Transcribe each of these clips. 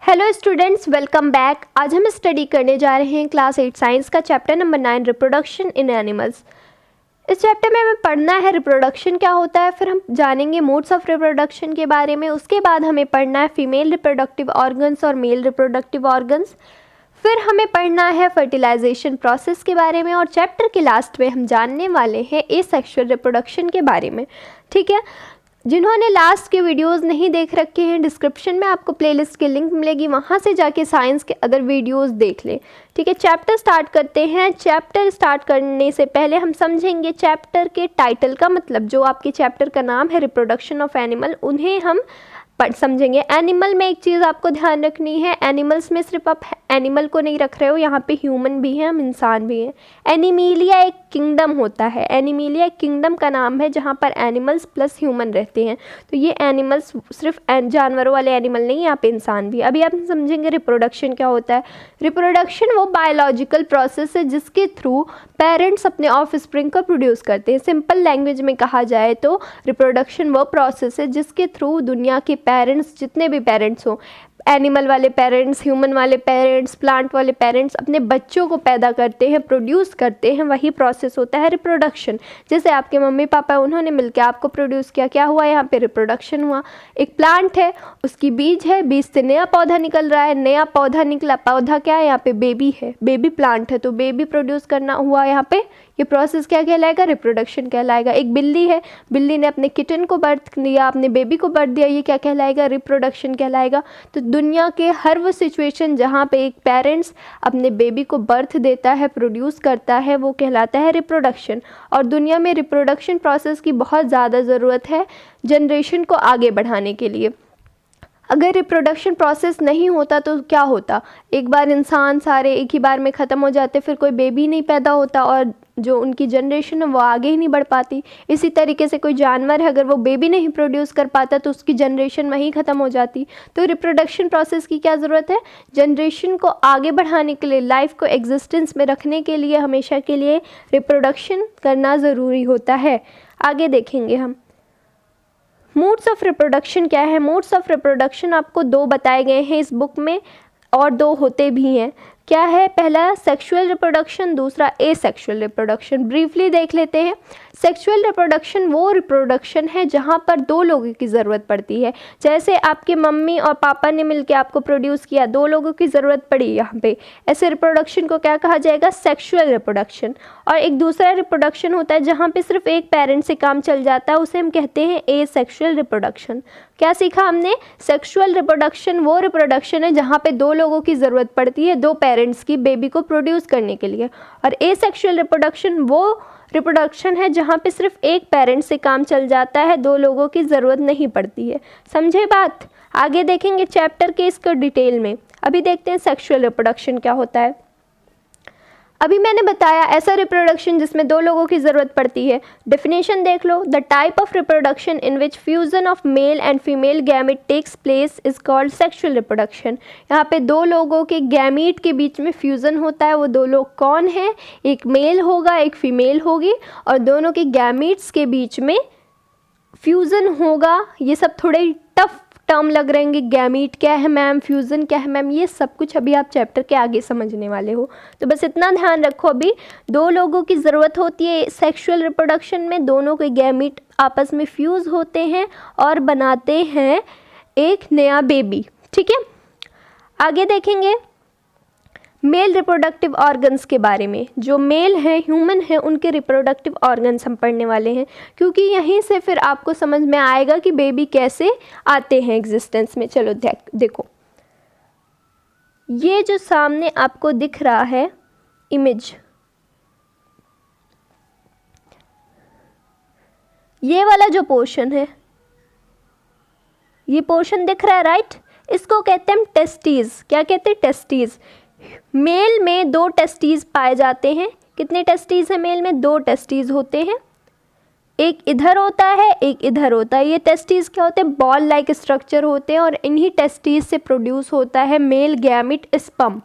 Hello students, welcome back. आज हम study करने जा रहे हैं क्लास 8 साइंस का chapter number 9 reproduction in animals. इस चैप्टर में हमें पढ़ना है रिप्रोडक्शन क्या होता है, फिर हम जानेंगे मोड्स ऑफ रिप्रोडक्शन के बारे में। उसके बाद हमें पढ़ना है फीमेल रिप्रोडक्टिव ऑर्गन्स और मेल रिप्रोडक्टिव ऑर्गन्स। फिर हमें पढ़ना है फर्टिलाइजेशन प्रोसेस के बारे में और चैप्टर के लास्ट में हम जानने वाले हैं एसेक्सुअल रिप्रोडक्शन के बारे में। ठीक है, जिन्होंने लास्ट के वीडियोस नहीं देख रखे हैं, डिस्क्रिप्शन में आपको प्लेलिस्ट की लिंक मिलेगी, वहाँ से जाके साइंस के अदर वीडियोस देख लें। ठीक है, चैप्टर स्टार्ट करते हैं। चैप्टर स्टार्ट करने से पहले हम समझेंगे चैप्टर के टाइटल का मतलब। जो आपके चैप्टर का नाम है रिप्रोडक्शन ऑफ एनिमल, उन्हें हम समझेंगे। एनिमल में एक चीज़ आपको ध्यान रखनी है, एनिमल्स में सिर्फ आप एनिमल को नहीं रख रहे हो, यहाँ पे ह्यूमन भी हैं, हम इंसान भी हैं। एनिमीलिया एक किंगडम होता है, एनिमीलिया एक किंगडम का नाम है जहाँ पर एनिमल्स प्लस ह्यूमन रहते हैं। तो ये एनिमल्स सिर्फ जानवरों वाले एनिमल नहीं, यहाँ पे इंसान भी। अभी आप समझेंगे रिप्रोडक्शन क्या होता है। रिप्रोडक्शन वो बायोलॉजिकल प्रोसेस है जिसके थ्रू पेरेंट्स अपने ऑफस्प्रिंग को प्रोड्यूस करते हैं। सिंपल लैंग्वेज में कहा जाए तो रिप्रोडक्शन वो प्रोसेस है जिसके थ्रू दुनिया के पेरेंट्स, जितने भी पेरेंट्स हो, एनिमल वाले पेरेंट्स, ह्यूमन वाले पेरेंट्स, प्लांट वाले पेरेंट्स, अपने बच्चों को पैदा करते हैं, प्रोड्यूस करते हैं। वही प्रोसेस होता है रिप्रोडक्शन। जैसे आपके मम्मी पापा, उन्होंने मिलकर आपको प्रोड्यूस किया, क्या हुआ यहाँ पे? रिप्रोडक्शन हुआ। एक प्लांट है, उसकी बीज है, बीज से नया पौधा निकल रहा है, नया पौधा निकला, पौधा क्या है? यहाँ पे बेबी है, बेबी प्लांट है, तो बेबी प्रोड्यूस करना हुआ यहाँ पे। ये प्रोसेस क्या कहलाएगा? रिप्रोडक्शन कहलाएगा। एक बिल्ली है, बिल्ली ने अपने किटन को बर्थ दिया, अपने बेबी को बर्थ दिया, ये क्या कहलाएगा? रिप्रोडक्शन कहलाएगा। तो दुनिया के हर वो सिचुएशन जहाँ पे एक पेरेंट्स अपने बेबी को बर्थ देता है, प्रोड्यूस करता है, वो कहलाता है रिप्रोडक्शन। और दुनिया में रिप्रोडक्शन प्रोसेस की बहुत ज़्यादा ज़रूरत है जनरेशन को आगे बढ़ाने के लिए। अगर रिप्रोडक्शन प्रोसेस नहीं होता तो क्या होता? एक बार इंसान सारे एक ही बार में ख़त्म हो जाते, फिर कोई बेबी नहीं पैदा होता और जो उनकी जनरेशन है वो आगे ही नहीं बढ़ पाती। इसी तरीके से कोई जानवर है, अगर वो बेबी नहीं प्रोड्यूस कर पाता तो उसकी जनरेशन वहीं ख़त्म हो जाती। तो रिप्रोडक्शन प्रोसेस की क्या ज़रूरत है? जनरेशन को आगे बढ़ाने के लिए, लाइफ को एग्जिस्टेंस में रखने के लिए, हमेशा के लिए रिप्रोडक्शन करना ज़रूरी होता है। आगे देखेंगे हम मोड्स ऑफ रिप्रोडक्शन क्या है। मोड्स ऑफ रिप्रोडक्शन आपको दो बताए गए हैं इस बुक में, और दो होते भी हैं। क्या है? पहला सेक्सुअल रिप्रोडक्शन, दूसरा एसेक्सुअल रिप्रोडक्शन। ब्रीफली देख लेते हैं। सेक्सुअल रिप्रोडक्शन वो रिप्रोडक्शन है जहाँ पर दो लोगों की ज़रूरत पड़ती है। जैसे आपके मम्मी और पापा ने मिलकर आपको प्रोड्यूस किया, दो लोगों की ज़रूरत पड़ी यहाँ पे, ऐसे रिप्रोडक्शन को क्या कहा जाएगा? Sexual reproduction. और एक दूसरा रिप्रोडक्शन होता है जहाँ पे सिर्फ एक पेरेंट से काम चल जाता है, उसे हम कहते हैं एसेक्सुअल रिप्रोडक्शन। क्या सीखा हमने? सेक्सुअल रिप्रोडक्शन वो रिप्रोडक्शन है जहाँ पे दो लोगों की ज़रूरत पड़ती है, दो पेरेंट्स की, बेबी को प्रोड्यूस करने के लिए। और एसेक्सुअल रिप्रोडक्शन वो रिप्रोडक्शन है जहाँ पे सिर्फ एक पेरेंट से काम चल जाता है, दो लोगों की ज़रूरत नहीं पड़ती है। समझे बात? आगे देखेंगे चैप्टर के इसको डिटेल में। अभी देखते हैं सेक्सुअल रिप्रोडक्शन क्या होता है। अभी मैंने बताया ऐसा रिप्रोडक्शन जिसमें दो लोगों की ज़रूरत पड़ती है। डेफिनेशन देख लो। The type of reproduction in which fusion of male and female gamete takes place is called sexual reproduction. यहाँ पे दो लोगों के गैमीट के बीच में फ्यूज़न होता है। वो दो लोग कौन हैं? एक मेल होगा, एक फीमेल होगी, और दोनों के गैमीट्स के बीच में फ्यूज़न होगा। ये सब थोड़े टफ टर्म लग रहे हैं। गैमीट क्या है मैम, फ्यूज़न क्या है मैम, ये सब कुछ अभी आप चैप्टर के आगे समझने वाले हो। तो बस इतना ध्यान रखो, अभी दो लोगों की ज़रूरत होती है सेक्सुअल रिप्रोडक्शन में। दोनों के गैमीट आपस में फ्यूज़ होते हैं और बनाते हैं एक नया बेबी। ठीक है, आगे देखेंगे मेल रिप्रोडक्टिव ऑर्गन्स के बारे में। जो मेल हैं, ह्यूमन हैं, उनके रिप्रोडक्टिव ऑर्गन्स हम पढ़ने वाले हैं, क्योंकि यहीं से फिर आपको समझ में आएगा कि बेबी कैसे आते हैं एग्जिस्टेंस में। चलो देखो, ये जो सामने आपको दिख रहा है इमेज, ये वाला जो पोर्शन है, ये पोर्शन दिख रहा है, राइट? इसको कहते हैं टेस्टीज। क्या कहते हैं? टेस्टीज। मेल में दो टेस्टीज पाए जाते हैं। कितने टेस्टीज हैं मेल में? दो टेस्टीज होते हैं, एक इधर होता है, एक इधर होता है। ये टेस्टीज क्या होते हैं? बॉल लाइक स्ट्रक्चर होते हैं, और इन्हीं टेस्टीज से प्रोड्यूस होता है मेल गैमिट स्पर्म।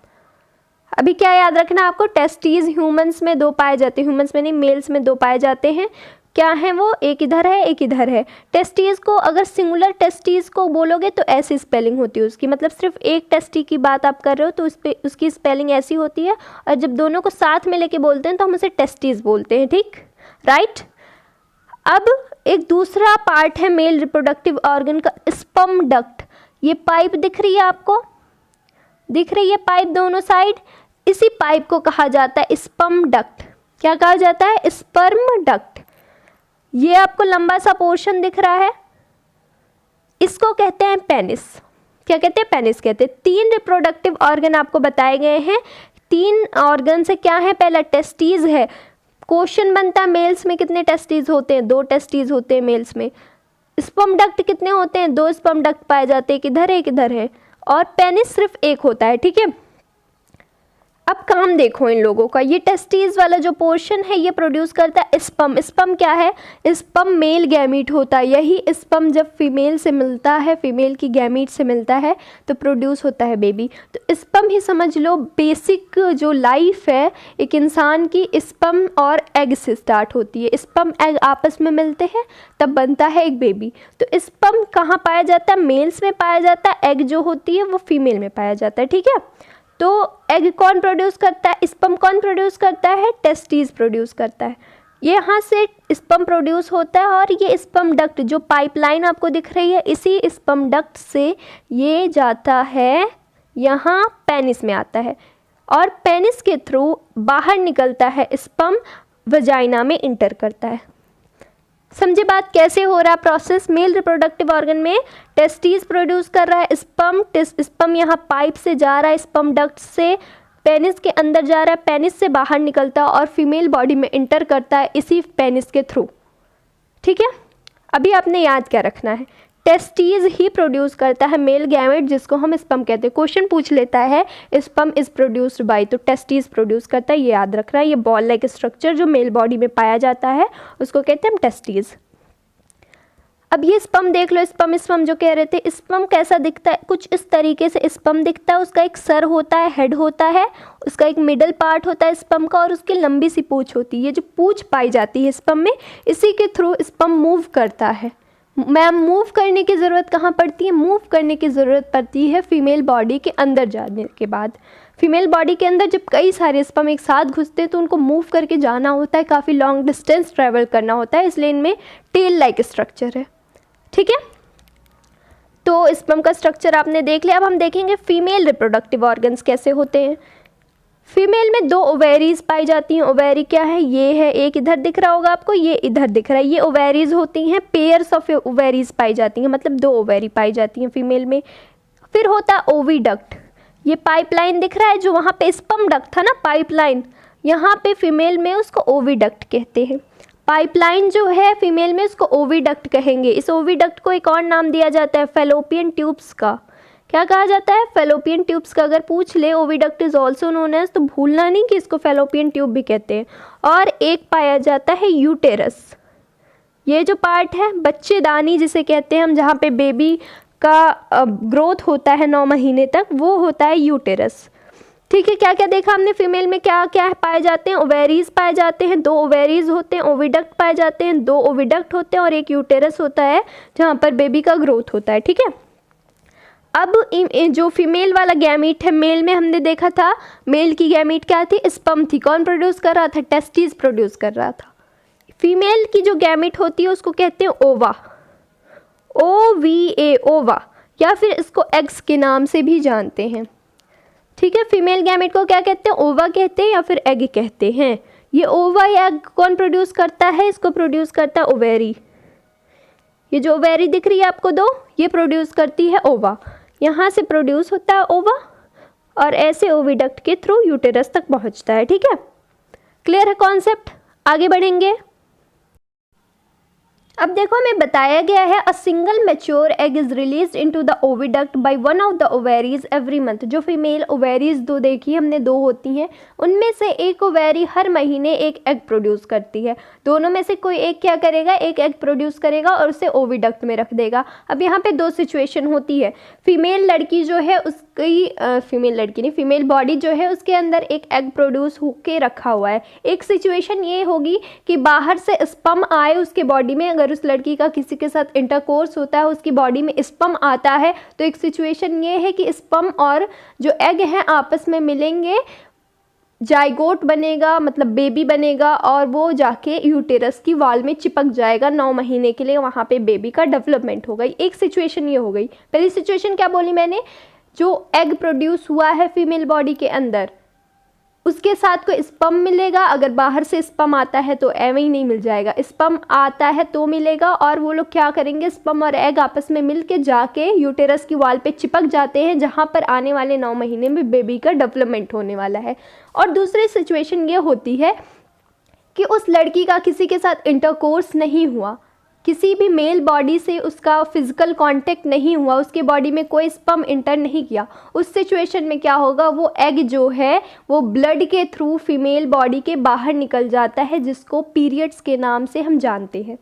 अभी क्या याद रखना आपको? टेस्टीज ह्यूमंस में दो पाए जाते हैं, ह्यूमंस में नहीं, मेल्स में दो पाए जाते हैं। क्या है वो, एक इधर है एक इधर है। टेस्टीज को अगर सिंगुलर टेस्टीज को बोलोगे तो ऐसी स्पेलिंग होती है उसकी, मतलब सिर्फ एक टेस्टी की बात आप कर रहे हो तो उस पे उसकी स्पेलिंग ऐसी होती है, और जब दोनों को साथ में लेके बोलते हैं तो हम उसे टेस्टीज बोलते हैं, ठीक, राइट। अब एक दूसरा पार्ट है मेल रिप्रोडक्टिव ऑर्गन का, स्पर्म डक्ट। ये पाइप दिख रही है आपको, दिख रही है पाइप दोनों साइड, इसी पाइप को कहा जाता है स्पर्म डक्ट। क्या कहा जाता है, स्पर्म डक्ट। ये आपको लंबा सा पोर्शन दिख रहा है, इसको कहते हैं पेनिस। क्या कहते हैं, पेनिस कहते हैं। 3 रिप्रोडक्टिव ऑर्गन आपको बताए गए हैं। 3 ऑर्गन से क्या है, पहला टेस्टीज है। क्वेश्चन बनता है मेल्स में कितने टेस्टीज होते हैं, 2 टेस्टीज होते हैं मेल्स में। स्पर्म डक्ट कितने होते हैं, 2 स्पर्म डक्ट पाए जाते हैं, एक इधर है, और पेनिस सिर्फ एक होता है, ठीक है। अब काम देखो इन लोगों का, ये टेस्टीज वाला जो पोर्शन है ये प्रोड्यूस करता है स्पर्म। स्पर्म क्या है, स्पर्म मेल गैमीट होता है। यही स्पर्म जब फीमेल से मिलता है, फीमेल की गैमीट से मिलता है तो प्रोड्यूस होता है बेबी। तो स्पर्म ही समझ लो बेसिक जो लाइफ है एक इंसान की, स्पर्म और एग से स्टार्ट होती है। स्पर्म एग आपस में मिलते हैं तब बनता है एक बेबी। तो स्पर्म कहाँ पाया जाता है, मेल्स में पाया जाता है, एग जो होती है वो फीमेल में पाया जाता है, ठीक है। तो एग कौन प्रोड्यूस करता है, स्पर्म कौन प्रोड्यूस करता है, टेस्टीज प्रोड्यूस करता है। ये यहाँ से स्पर्म प्रोड्यूस होता है, और ये स्पर्म डक्ट जो पाइपलाइन आपको दिख रही है, इसी स्पर्म डक्ट से ये जाता है यहाँ पेनिस में आता है, और पेनिस के थ्रू बाहर निकलता है स्पर्म, वजाइना में इंटर करता है। समझे बात कैसे हो रहा है प्रोसेस। मेल रिप्रोडक्टिव ऑर्गन में टेस्टीज प्रोड्यूस कर रहा है स्पर्म, स्पर्म यहाँ पाइप से जा रहा है, स्पर्म डक्ट से पेनिस के अंदर जा रहा है, पेनिस से बाहर निकलता है और फीमेल बॉडी में इंटर करता है इसी पेनिस के थ्रू, ठीक है। अभी आपने याद क्या रखना है, टेस्टीज ही प्रोड्यूस करता है मेल गैमेट जिसको हम स्पर्म कहते हैं। क्वेश्चन पूछ लेता है स्पर्म इज प्रोड्यूस्ड बाय, तो टेस्टीज प्रोड्यूस करता है, ये याद रखना है। ये बॉल लाइक स्ट्रक्चर जो मेल बॉडी में पाया जाता है उसको कहते हैं हम टेस्टीज। अब ये स्पर्म देख लो, स्पर्म जो कह रहे थे, स्पर्म कैसा दिखता है, कुछ इस तरीके से स्पर्म दिखता है। उसका एक सर होता है, हेड होता है, उसका एक मिडल पार्ट होता है स्पर्म का, और उसकी लंबी सी पूंछ होती है। ये जो पूंछ पाई जाती है स्पर्म में, इसी के थ्रू स्पर्म मूव करता है। मैम मूव करने की ज़रूरत कहाँ पड़ती है, मूव करने की ज़रूरत पड़ती है फीमेल बॉडी के अंदर जाने के बाद। फीमेल बॉडी के अंदर जब कई सारे स्पर्म एक साथ घुसते हैं तो उनको मूव करके जाना होता है, काफ़ी लॉन्ग डिस्टेंस ट्रैवल करना होता है, इसलिए इनमें टेल लाइक स्ट्रक्चर है, ठीक है। तो स्पर्म का स्ट्रक्चर आपने देख लिया। अब हम देखेंगे फीमेल रिप्रोडक्टिव ऑर्गन्स कैसे होते हैं। फीमेल में 2 ओवेरीज पाई जाती हैं। ओवेरी क्या है, ये है, एक इधर दिख रहा होगा आपको, ये इधर दिख रहा है, ये ओवेरीज होती हैं। पेयर्स ऑफ ओवेरीज पाई जाती हैं, मतलब 2 ओवेरी पाई जाती हैं फीमेल में। फिर होता है ओविडक्ट, ये पाइपलाइन दिख रहा है जो वहाँ पे स्पर्म डक्ट था ना, पाइपलाइन, यहाँ पे फीमेल में उसको ओविडक्ट कहते हैं। पाइपलाइन जो है फीमेल में उसको ओविडक्ट कहेंगे। इस ओविडक्ट को एक और नाम दिया जाता है फैलोपियन ट्यूब्स का। क्या कहा जाता है, फैलोपियन ट्यूब्स का। अगर पूछ ले oviduct is also known as, तो भूलना नहीं कि इसको फैलोपियन ट्यूब भी कहते हैं। और एक पाया जाता है यूटेरस, ये जो पार्ट है बच्चेदानी जिसे कहते हैं हम, जहाँ पे बेबी का ग्रोथ होता है 9 महीने तक, वो होता है यूटेरस, ठीक है। क्या क्या देखा हमने, फीमेल में क्या क्या पाए जाते हैं, ओवेरीज पाए जाते हैं, 2 ओवेरीज होते हैं, ओविडक्ट पाए जाते हैं, 2 ओविडक्ट होते हैं, और एक यूटेरस होता है जहाँ पर बेबी का ग्रोथ होता है, ठीक है। अब जो फीमेल वाला गैमीट है, मेल में हमने देखा था मेल की गैमीट क्या थी, स्पर्म थी। कौन प्रोड्यूस कर रहा था, टेस्टीज प्रोड्यूस कर रहा था। फीमेल की जो गैमीट होती है उसको कहते हैं ओवा, OVA, ओवा, या फिर इसको एग्स के नाम से भी जानते हैं, ठीक है। फीमेल गैमेट को क्या कहते हैं, ओवा कहते हैं या फिर एग कहते हैं। ये ओवा या एग कौन प्रोड्यूस करता है, इसको प्रोड्यूस करता है ओवेरी। ये जो ओवेरी दिख रही है आपको 2, ये प्रोड्यूस करती है ओवा, यहाँ से प्रोड्यूस होता है ओवा और ऐसे ओविडक्ट के थ्रू यूटेरस तक पहुँचता है, ठीक है। क्लियर है कॉन्सेप्ट, आगे बढ़ेंगे। अब देखो हमें बताया गया है a single mature egg is released into the oviduct by one of the ovaries every month. जो फीमेल ओवेरीज दो देखी हमने, दो होती हैं, उनमें से एक ओवेरी हर महीने एक एग प्रोड्यूस करती है। दोनों में से कोई एक क्या करेगा, एक एग प्रोड्यूस करेगा और उसे ओविडक्ट में रख देगा। अब यहाँ पे दो सिचुएशन होती है। फीमेल लड़की जो है उसकी फीमेल लड़की नहीं, फीमेल बॉडी जो है उसके अंदर एक एग प्रोड्यूस होके रखा हुआ है। एक सिचुएशन ये होगी कि बाहर से स्पर्म आए उसके बॉडी में, अगर उस लड़की का किसी के साथ इंटरकोर्स होता है उसकी बॉडी में स्पर्म आता है, तो एक सिचुएशन ये है कि स्पर्म और जो एग हैं आपस में मिलेंगे, जाइगोट बनेगा, मतलब बेबी बनेगा, और वो जाके यूटेरस की वॉल में चिपक जाएगा 9 महीने के लिए, वहाँ पे बेबी का डेवलपमेंट होगा। एक सिचुएशन ये हो गई। पहली सिचुएशन क्या बोली मैंने, जो एग प्रोड्यूस हुआ है फीमेल बॉडी के अंदर उसके साथ कोई स्पर्म मिलेगा, अगर बाहर से स्पर्म आता है तो एवं ही नहीं मिल जाएगा, स्पर्म आता है तो मिलेगा, और वो लोग क्या करेंगे, स्पर्म और एग आपस में मिल के जाके यूटेरस की वॉल पे चिपक जाते हैं, जहाँ पर आने वाले 9 महीने में बेबी का डेवलपमेंट होने वाला है। और दूसरी सिचुएशन ये होती है कि उस लड़की का किसी के साथ इंटरकोर्स नहीं हुआ, किसी भी मेल बॉडी से उसका फिजिकल कांटेक्ट नहीं हुआ, उसके बॉडी में कोई स्पर्म इंटर नहीं किया। उस सिचुएशन में क्या होगा, वो एग जो है वो ब्लड के थ्रू फीमेल बॉडी के बाहर निकल जाता है, जिसको पीरियड्स के नाम से हम जानते हैं।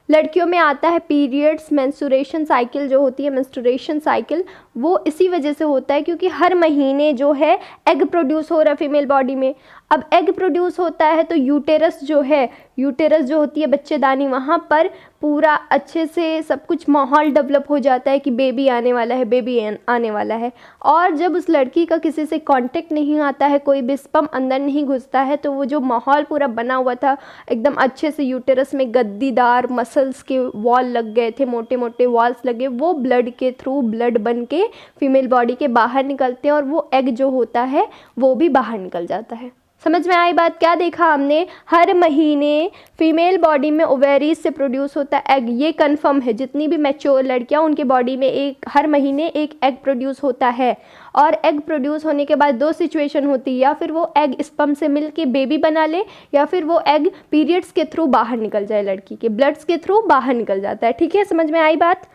लड़कियों में आता है पीरियड्स, मेंस्ट्रुएशन साइकिल जो होती है, मेंस्ट्रुएशन साइकिल, वो इसी वजह से होता है क्योंकि हर महीने जो है एग प्रोड्यूस हो रहा है फीमेल बॉडी में। अब एग प्रोड्यूस होता है तो यूटेरस जो है, यूटेरस जो होती है बच्चेदानी, वहाँ पर पूरा अच्छे से सब कुछ माहौल डेवलप हो जाता है कि बेबी आने वाला है, बेबी आने वाला है। और जब उस लड़की का किसी से कांटेक्ट नहीं आता है, कोई भी स्पर्म अंदर नहीं घुसता है, तो वो जो माहौल पूरा बना हुआ था एकदम अच्छे से, यूटेरस में गद्दीदार मसल्स के वॉल लग गए थे, मोटे मोटे वॉल्स लगे, वो ब्लड के थ्रू ब्लड बन के फीमेल बॉडी के बाहर निकलते हैं और वो एग जो होता है वो भी बाहर निकल जाता है। समझ में आई बात? क्या देखा हमने, हर महीने फीमेल बॉडी में ओवेरीज से प्रोड्यूस होता है एग, ये कंफर्म है। जितनी भी मैच्योर लड़कियां उनके बॉडी में एक हर महीने एक एग प्रोड्यूस होता है। और एग प्रोड्यूस होने के बाद दो सिचुएशन होती है, या फिर वो एग स्पर्म से मिल के बेबी बना ले, या फिर वो एग पीरियड्स के थ्रू बाहर निकल जाए, लड़की के ब्लड्स के थ्रू बाहर निकल जाता है। ठीक है, समझ में आई बात?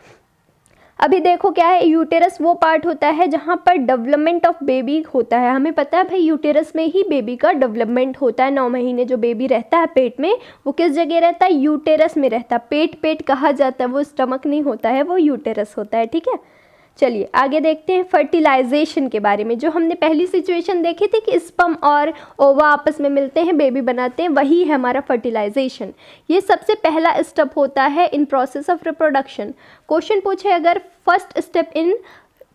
अभी देखो क्या है, यूटेरस वो पार्ट होता है जहाँ पर डेवलपमेंट ऑफ बेबी होता है। हमें पता है भाई यूटेरस में ही बेबी का डेवलपमेंट होता है। 9 महीने जो बेबी रहता है पेट में, वो किस जगह रहता है, यूटेरस में रहता है। पेट कहा जाता है, वो स्टमक नहीं होता है, वो यूटेरस होता है। ठीक है, चलिए आगे देखते हैं फर्टिलाइजेशन के बारे में। जो हमने पहली सिचुएशन देखी थी कि स्पर्म और ओवा आपस में मिलते हैं, बेबी बनाते हैं, वही है हमारा फर्टिलाइजेशन। ये सबसे पहला स्टेप होता है in process of reproduction. Question पूछे अगर first step in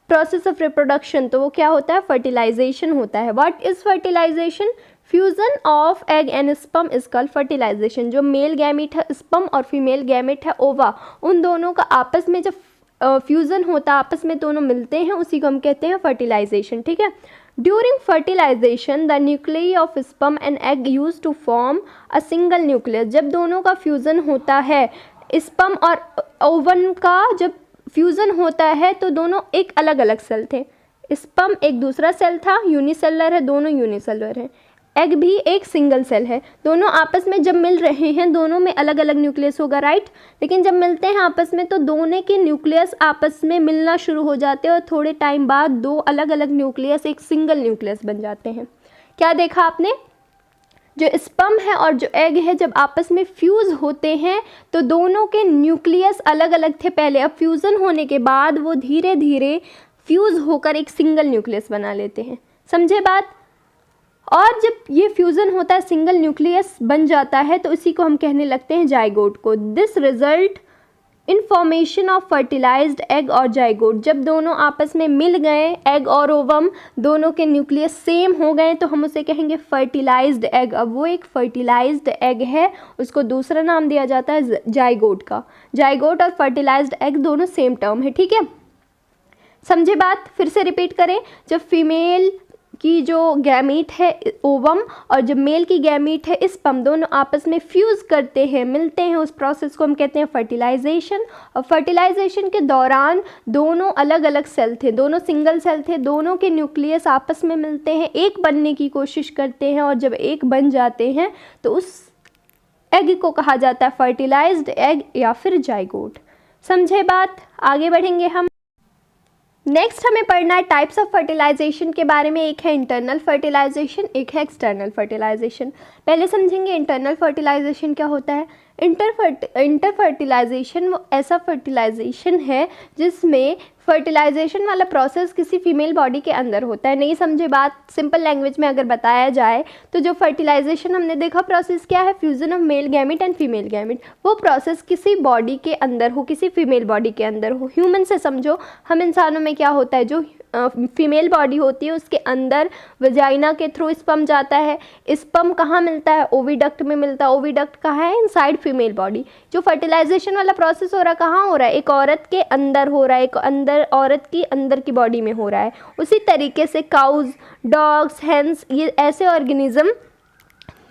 process of reproduction, तो वो क्या होता है, फर्टिलाइजेशन होता है। What is fertilisation? Fusion of egg and sperm is called fertilisation. जो मेल गैमेट है स्पर्म और फीमेल गैमेट है ओवा, उन दोनों का आपस में जब फ्यूज़न होता है, आपस में दोनों मिलते हैं, उसी को हम कहते हैं फर्टिलाइजेशन। ठीक है, during fertilisation the nucleus of sperm and egg use to form a single nucleus. जब दोनों का फ्यूज़न होता है, स्पर्म और ओवन का जब फ्यूज़न होता है, तो दोनों एक अलग अलग सेल थे। स्पर्म एक दूसरा सेल था, यूनिसेलर है, दोनों यूनिसेलर हैं। एग भी एक सिंगल सेल है। दोनों आपस में जब मिल रहे हैं, दोनों में अलग अलग न्यूक्लियस होगा, राइट। लेकिन जब मिलते हैं आपस में, तो दोनों के न्यूक्लियस आपस में मिलना शुरू हो जाते हैं और थोड़े टाइम बाद दो अलग अलग न्यूक्लियस एक सिंगल न्यूक्लियस बन जाते हैं। क्या देखा आपने, जो स्पर्म है और जो एग है जब आपस में फ्यूज़ होते हैं, तो दोनों के न्यूक्लियस अलग अलग थे पहले, अब फ्यूज़न होने के बाद वो धीरे धीरे फ्यूज़ होकर एक सिंगल न्यूक्लियस बना लेते हैं। समझे बात? और जब ये फ्यूज़न होता है, सिंगल न्यूक्लियस बन जाता है, तो इसी को हम कहने लगते हैं जाइगोट को। This result in formation of fertilised egg और जाइगोट। जब दोनों आपस में मिल गए, एग और ओवम दोनों के न्यूक्लियस सेम हो गए, तो हम उसे कहेंगे फर्टिलाइज्ड एग। अब वो एक फर्टिलाइज्ड एग है, उसको दूसरा नाम दिया जाता है जाइगोट का। जाइगोट और फर्टिलाइज्ड एग दोनों सेम टर्म है। ठीक है, समझे बात? फिर से रिपीट करें, जब फीमेल की जो गैमीट है ओवम और जब मेल की गैमीट है स्पर्म, दोनों आपस में फ्यूज़ करते हैं, मिलते हैं, उस प्रोसेस को हम कहते हैं फर्टिलाइजेशन। और फर्टिलाइजेशन के दौरान दोनों अलग अलग सेल थे, दोनों सिंगल सेल थे, दोनों के न्यूक्लियस आपस में मिलते हैं, एक बनने की कोशिश करते हैं, और जब एक बन जाते हैं तो उस एग को कहा जाता है फर्टिलाइज्ड एग या फिर जाइगोट। समझे बात? आगे बढ़ेंगे हम। नेक्स्ट हमें पढ़ना है टाइप्स ऑफ फर्टिलाइजेशन के बारे में। एक है इंटरनल फर्टिलाइजेशन, एक है एक्सटर्नल फर्टिलाइजेशन। पहले समझेंगे इंटरनल फर्टिलाइजेशन क्या होता है। इंटर फर्टिलाइजेशन वो ऐसा फर्टिलाइजेशन है जिसमें फर्टिलाइजेशन वाला प्रोसेस किसी फीमेल बॉडी के अंदर होता है। नहीं समझे बात? सिंपल लैंग्वेज में अगर बताया जाए तो जो फर्टिलाइजेशन हमने देखा प्रोसेस क्या है, fusion of male gamete and female gamete. वो प्रोसेस किसी बॉडी के अंदर हो, किसी फीमेल बॉडी के अंदर हो। ह्यूमन से समझो, हम इंसानों में क्या होता है, जो फीमेल बॉडी होती है उसके अंदर वजाइना के थ्रू स्पर्म जाता है। स्पर्म कहाँ मिलता है? ओविडक्ट में मिलता है। ओविडक्ट कहाँ है? Inside female body. जो फर्टिलाइजेशन वाला प्रोसेस हो रहा है कहाँ हो रहा है? एक औरत के अंदर हो रहा है, एक अंदर औरत की अंदर की बॉडी में हो रहा है। उसी तरीके से काउज, डॉग्स, हेंस, ये ऐसे ऑर्गेनिज्म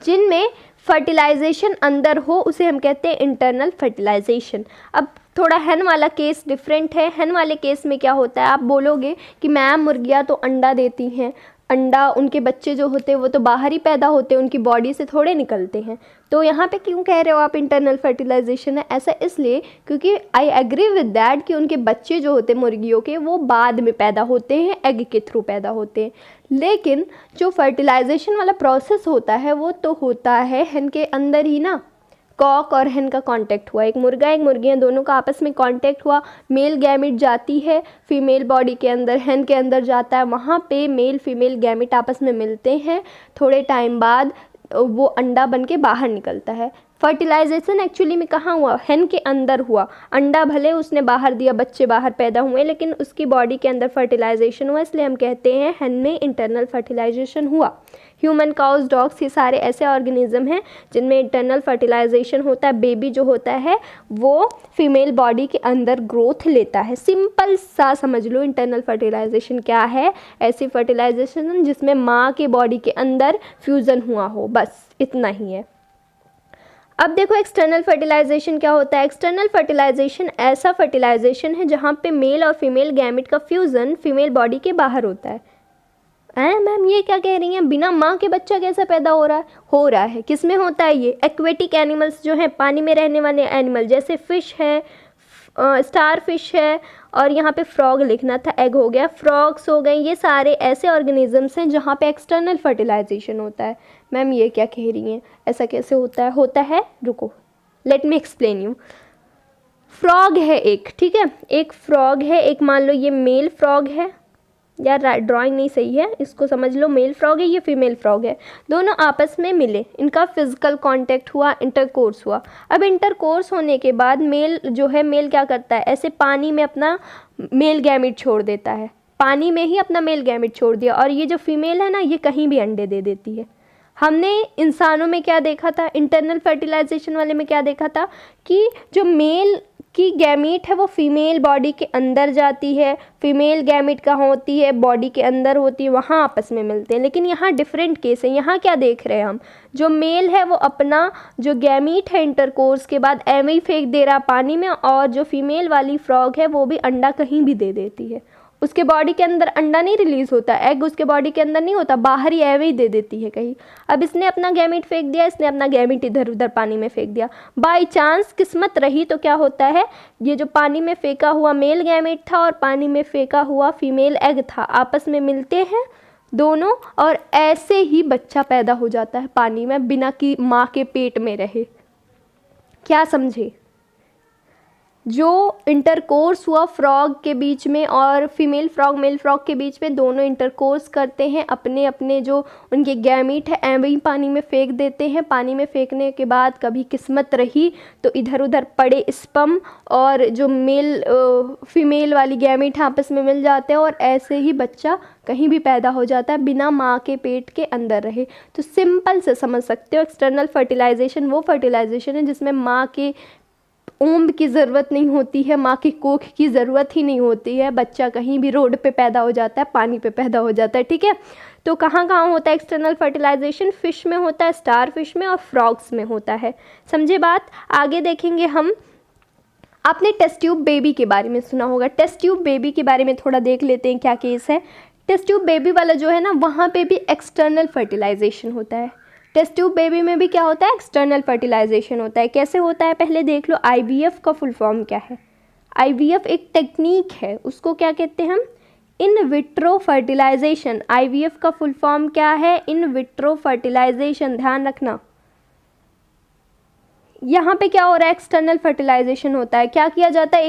जिनमें फर्टिलाइजेशन अंदर हो उसे हम कहते हैं इंटरनल फर्टिलाइजेशन। अब थोड़ा हेन वाला केस डिफरेंट है। हेन वाले केस में क्या होता है, आप बोलोगे कि मैम मुर्गियाँ तो अंडा देती हैं, अंडा उनके बच्चे जो होते हैं वो तो बाहर ही पैदा होते हैं, उनकी बॉडी से थोड़े निकलते हैं। तो यहाँ पे क्यों कह रहे हो आप इंटरनल फर्टिलाइजेशन है? ऐसा इसलिए क्योंकि आई एग्री विद दैट कि उनके बच्चे जो होते हैं मुर्गियों के वो बाद में पैदा होते हैं, एग के थ्रू पैदा होते हैं। लेकिन जो फर्टिलाइजेशन वाला प्रोसेस होता है वो तो होता है हेन के अंदर ही ना। कॉक और हेन का कांटेक्ट हुआ, एक मुर्गा एक मुर्गियाँ दोनों का आपस में कांटेक्ट हुआ, मेल गैमिट जाती है फीमेल बॉडी के अंदर, हेन के अंदर जाता है, वहाँ पे मेल फीमेल गैमिट आपस में मिलते हैं। थोड़े टाइम बाद वो अंडा बन के बाहर निकलता है। फर्टिलाइजेशन एक्चुअली में कहाँ हुआ? हेन के अंदर हुआ। अंडा भले उसने बाहर दिया, बच्चे बाहर पैदा हुए, लेकिन उसकी बॉडी के अंदर फर्टिलाइजेशन हुआ, इसलिए हम कहते हैं हेन में इंटरनल फर्टिलाइजेशन हुआ। ह्यूमन, काउज, डॉग्स, ये सारे ऐसे ऑर्गेनिज्म हैं जिनमें इंटरनल फर्टिलाइजेशन होता है। बेबी जो होता है वो फीमेल बॉडी के अंदर ग्रोथ लेता है। सिंपल सा समझ लो इंटरनल फर्टिलाइजेशन क्या है। ऐसी फर्टिलाइजेशन जिसमें माँ के बॉडी के अंदर फ्यूज़न हुआ हो, बस इतना ही है। अब देखो एक्सटर्नल फर्टिलाइजेशन क्या होता है। एक्सटर्नल फर्टिलाइजेशन ऐसा फर्टिलाइजेशन है जहाँ पे मेल और फीमेल गैमिट का फ्यूज़न फीमेल बॉडी के बाहर होता है। मैम ये क्या कह रही हैं, बिना माँ के बच्चा कैसे पैदा हो रहा है? हो रहा है। किस में होता है ये? एक्वेटिक एनिमल्स जो हैं, पानी में रहने वाले एनिमल, जैसे फ़िश है, स्टार फिश है, और यहाँ पे फ्रॉग लिखना था, एग हो गया, फ्रॉग्स हो गए, ये सारे ऐसे ऑर्गेनिजम्स हैं जहाँ पे एक्सटर्नल फर्टिलाइजेशन होता है। मैम ये क्या कह रही हैं, ऐसा कैसे होता है? होता है, रुको let me explain you. Frog है एक, ठीक है, एक फ्रॉग है, एक मान लो ये मेल फ्रॉग है, यार ड्राइंग नहीं सही है, इसको समझ लो, मेल फ्रॉग है, ये फीमेल फ्रॉग है, दोनों आपस में मिले, इनका फिजिकल कांटेक्ट हुआ, इंटरकोर्स हुआ। अब इंटरकोर्स होने के बाद मेल जो है, मेल क्या करता है, ऐसे पानी में अपना मेल गैमिट छोड़ देता है, पानी में ही अपना मेल गैमिट छोड़ दिया, और ये जो फीमेल है ना, ये कहीं भी अंडे दे देती है। हमने इंसानों में क्या देखा था, इंटरनल फर्टिलाइजेशन वाले में क्या देखा था कि जो मेल की गैमीट है वो फीमेल बॉडी के अंदर जाती है, फीमेल गैमीट कहाँ होती है, बॉडी के अंदर होती है, वहाँ आपस में मिलते हैं। लेकिन यहाँ डिफरेंट केस है। यहाँ क्या देख रहे हैं हम, जो मेल है वो अपना जो गैमीट है इंटरकोर्स के बाद एवं ही फेंक दे रहा पानी में, और जो फीमेल वाली फ्रॉग है वो भी अंडा कहीं भी दे देती है। उसके बॉडी के अंदर अंडा नहीं रिलीज़ होता, एग उसके बॉडी के अंदर नहीं होता, बाहर ही एवं ही दे देती है कहीं। अब इसने अपना गैमीट फेंक दिया, इसने अपना गैमीट इधर उधर पानी में फेंक दिया, बाई चांस किस्मत रही तो क्या होता है, ये जो पानी में फेंका हुआ मेल गैमीट था और पानी में फेंका हुआ फीमेल एग था, आपस में मिलते हैं दोनों, और ऐसे ही बच्चा पैदा हो जाता है पानी में, बिना कि माँ के पेट में रहे। क्या समझे? जो इंटरकोर्स हुआ फ्रॉग के बीच में और फीमेल फ्रॉग मेल फ्रॉग के बीच में, दोनों इंटरकोर्स करते हैं, अपने अपने जो उनके गैमीट है एवं ही पानी में फेंक देते हैं। पानी में फेंकने के बाद कभी किस्मत रही तो इधर उधर पड़े स्पर्म और जो मेल फीमेल वाली गैमीट आपस में मिल जाते हैं, और ऐसे ही बच्चा कहीं भी पैदा हो जाता है बिना माँ के पेट के अंदर रहे। तो सिंपल से समझ सकते हो, एक्सटर्नल फर्टिलाइजेशन वो फर्टिलाइजेशन है जिसमें माँ के ऊम्ब की ज़रूरत नहीं होती है, माँ की कोख की ज़रूरत ही नहीं होती है, बच्चा कहीं भी रोड पे पैदा हो जाता है, पानी पे पैदा हो जाता है। ठीक है, तो कहाँ कहाँ होता है एक्सटर्नल फर्टिलाइजेशन? फिश में होता है, स्टार फिश में और फ्रॉग्स में होता है। समझे बात? आगे देखेंगे हम। आपने टेस्ट ट्यूब बेबी के बारे में सुना होगा, टेस्ट ट्यूब बेबी के बारे में थोड़ा देख लेते हैं क्या केस है। टेस्ट ट्यूब बेबी वाला जो है ना, वहाँ पे भी एक्सटर्नल फर्टिलाइजेशन होता है। टेस्ट ट्यूब बेबी में भी क्या होता है, एक्सटर्नल फर्टिलाइजेशन होता है। कैसे होता है पहले देख लो। आईवीएफ का फुल फॉर्म क्या है? आईवीएफ एक टेक्निक है, उसको क्या कहते हैं हम? In vitro fertilisation. आईवीएफ का फुल फॉर्म क्या है? In vitro fertilisation. ध्यान रखना, यहाँ पे क्या हो रहा है, एक्सटर्नल फर्टिलाइजेशन होता है। क्या किया जाता है,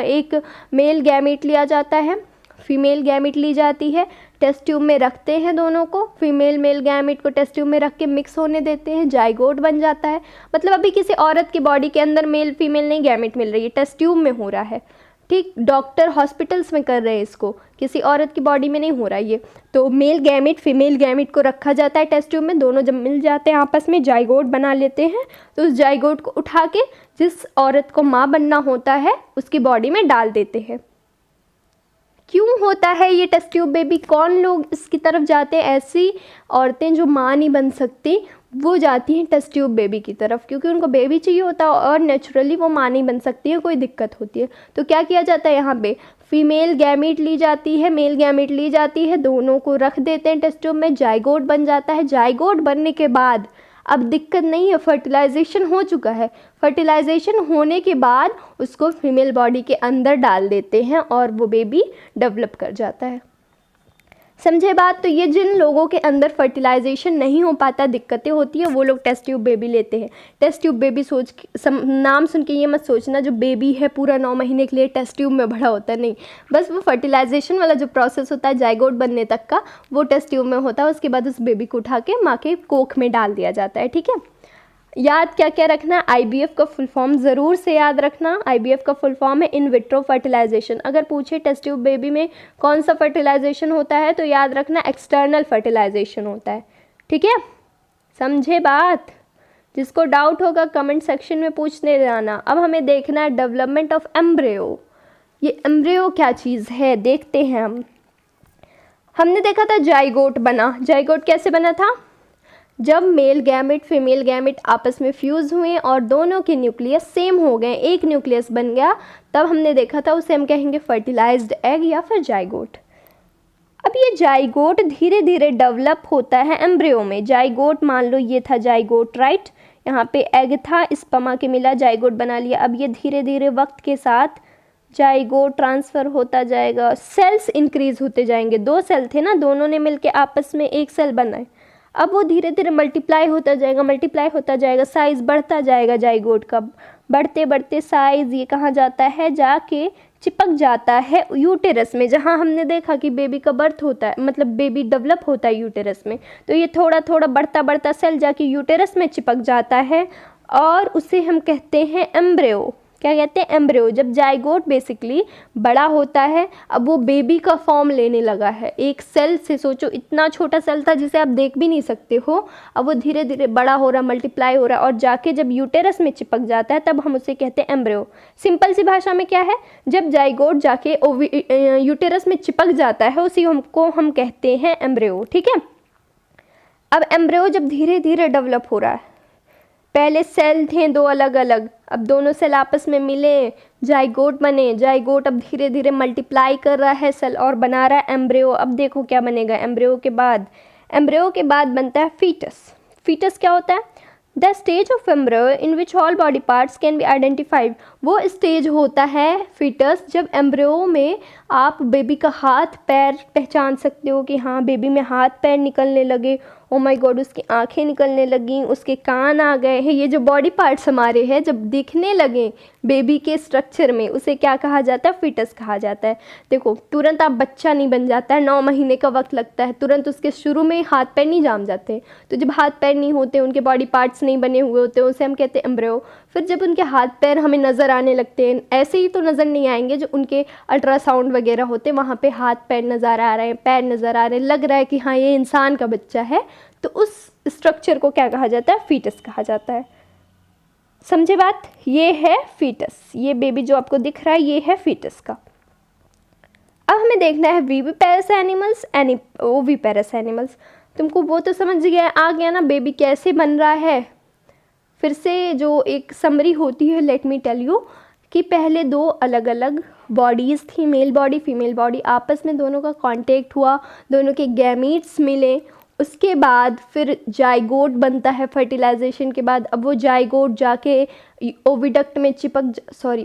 एक मेल गैमेट लिया जाता है, फीमेल गैमेट ली जाती है, टेस्ट ट्यूब में रखते हैं दोनों को, फीमेल मेल गैमेट को टेस्ट ट्यूब में रख के मिक्स होने देते हैं, जाइगोट बन जाता है। मतलब अभी किसी औरत की बॉडी के अंदर मेल फीमेल नहीं गैमेट मिल रही है, टेस्ट ट्यूब में हो रहा है। ठीक, डॉक्टर हॉस्पिटल्स में कर रहे हैं इसको, किसी औरत की बॉडी में नहीं हो रहा ये। तो मेल गैमेट फीमेल गैमेट को रखा जाता है टेस्ट ट्यूब में, दोनों जब मिल जाते हैं आपस में जाइगोट बना लेते हैं। तो उस जाइगोट को उठा के जिस औरत को माँ बनना होता है उसकी बॉडी में डाल देते हैं। क्यों होता है ये टेस्ट ट्यूब बेबी? कौन लोग इसकी तरफ जाते हैं? ऐसी औरतें जो माँ नहीं बन सकती वो जाती हैं टेस्ट ट्यूब बेबी की तरफ, क्योंकि उनको बेबी चाहिए होता है और नेचुरली वो माँ नहीं बन सकती है, कोई दिक्कत होती है। तो क्या किया जाता है, यहाँ पे फीमेल गैमेट ली जाती है, मेल गैमेट ली जाती है, दोनों को रख देते हैं टेस्ट ट्यूब में, जाइगोट बन जाता है। जाइगोट बनने के बाद अब दिक्कत नहीं है, फर्टिलाइजेशन हो चुका है। फर्टिलाइजेशन होने के बाद उसको फीमेल बॉडी के अंदर डाल देते हैं और वो बेबी डेवलप कर जाता है। समझे बात? तो ये जिन लोगों के अंदर फर्टिलाइजेशन नहीं हो पाता, दिक्कतें होती है, वो लोग टेस्ट ट्यूब बेबी लेते हैं। टेस्ट ट्यूब बेबी नाम सुन के ये मत सोचना जो बेबी है पूरा 9 महीने के लिए टेस्ट ट्यूब में बड़ा होता है, नहीं। बस वो फर्टिलाइजेशन वाला जो प्रोसेस होता है जाइगोट बनने तक का, वो टेस्ट ट्यूब में होता है। उसके बाद उस बेबी को उठा के माँ के कोख में डाल दिया जाता है। ठीक है, याद क्या क्या रखना है, आईवीएफ का फुल फॉर्म ज़रूर से याद रखना। आईवीएफ का फुल फॉर्म है इन विट्रो फर्टिलाइजेशन। अगर पूछे टेस्ट ट्यूब बेबी में कौन सा फर्टिलाइजेशन होता है तो याद रखना एक्सटर्नल फर्टिलाइजेशन होता है। ठीक है, समझे बात? जिसको डाउट होगा कमेंट सेक्शन में पूछने जाना। अब हमें देखना है डेवलपमेंट ऑफ एम्ब्रियो। ये एम्ब्रियो क्या चीज़ है देखते हैं हम। हमने देखा था जाइगोट बना। जाइगोट कैसे बना था? जब मेल गैमेट फीमेल गैमेट आपस में फ्यूज़ हुए और दोनों के न्यूक्लियस सेम हो गए, एक न्यूक्लियस बन गया, तब हमने देखा था, उसे हम कहेंगे फर्टिलाइज्ड एग या फिर जाइगोट। अब ये जाइगोट धीरे धीरे डेवलप होता है एम्ब्रियो में। जाइगोट मान लो ये था जाइगोट, राइट? यहाँ पे एग था, स्पर्मा के मिला, जाइगोट बना लिया। अब ये धीरे धीरे वक्त के साथ जाइगोट ट्रांसफ़र होता जाएगा, सेल्स इंक्रीज होते जाएंगे। 2 सेल थे ना, दोनों ने मिलके आपस में एक सेल बनाए। अब वो धीरे धीरे मल्टीप्लाई होता जाएगा, साइज़ बढ़ता जाएगा जाइगोट का। बढ़ते बढ़ते साइज़ ये कहाँ जाता है, जाके चिपक जाता है यूटेरस में, जहाँ हमने देखा कि बेबी का बर्थ होता है, मतलब बेबी डेवलप होता है यूटेरस में। तो ये थोड़ा थोड़ा बढ़ता बढ़ता सेल जाके यूटेरस में चिपक जाता है और उसे हम कहते हैं एम्ब्रियो। क्या कहते हैं? एम्ब्रियो। जब जाइगोट बेसिकली बड़ा होता है, अब वो बेबी का फॉर्म लेने लगा है। एक सेल से सोचो, इतना छोटा सेल था जिसे आप देख भी नहीं सकते हो, अब वो धीरे धीरे बड़ा हो रहा, मल्टीप्लाई हो रहा है और जाके जब यूटेरस में चिपक जाता है तब हम उसे कहते हैं एम्ब्रियो। सिंपल सी भाषा में क्या है, जब जाइगोट जाके यूटेरस में चिपक जाता है उसी को हम कहते हैं एम्ब्रियो। ठीक है, अब एम्ब्रियो जब धीरे धीरे डेवलप हो रहा है, पहले सेल थे 2 अलग अलग, अब दोनों सेल आपस में मिले, जाइगोट बने। जाइगोट अब धीरे धीरे मल्टीप्लाई कर रहा है सेल और बना रहा है एम्ब्रियो। अब देखो क्या बनेगा एम्ब्रियो के बाद बनता है फीटस। फीटस क्या होता है? The stage of embryo in which all body parts can be identified. वो स्टेज होता है फीटस जब एम्ब्रियो में आप बेबी का हाथ पैर पहचान सकते हो कि हाँ बेबी में हाथ पैर निकलने लगे, ओ माय गॉड उसकी आंखें निकलने लगी, उसके कान आ गए हैं। ये जो बॉडी पार्ट्स हमारे हैं जब दिखने लगे बेबी के स्ट्रक्चर में, उसे क्या कहा जाता है? फीटस कहा जाता है। देखो तुरंत आप बच्चा नहीं बन जाता है, 9 महीने का वक्त लगता है, तुरंत उसके शुरू में हाथ पैर नहीं जाम जाते। तो जब हाथ पैर नहीं होते, उनके बॉडी पार्ट्स नहीं बने हुए होते, उसे हम कहते हैं एम्ब्रियो। फिर जब उनके हाथ पैर हमें नज़र आने लगते हैं, ऐसे ही तो नज़र नहीं आएंगे, जो उनके अल्ट्रासाउंड वगैरह होते हैं वहाँ पे हाथ पैर नज़र आ रहे हैं, पैर नज़र आ रहे हैं, लग रहा है कि हाँ ये इंसान का बच्चा है, तो उस स्ट्रक्चर को क्या कहा जाता है? फीटस कहा जाता है। समझे बात? ये है फीटस, ये बेबी जो आपको दिख रहा है ये है फीटस का। अब हमें देखना है विविपेरस एनिमल्स, ओविपेरस एनिमल्स। तुमको वो तो समझ आ गया ना बेबी कैसे बन रहा है। फिर से जो एक समरी होती है, लेट मी टेल यू, कि पहले 2 अलग अलग बॉडीज़ थी, मेल बॉडी फीमेल बॉडी, आपस में दोनों का कांटेक्ट हुआ, दोनों के गैमीट्स मिले, उसके बाद फिर जाइगोट बनता है फर्टिलाइजेशन के बाद। अब वो जाइगोट जाके ओविडक्ट में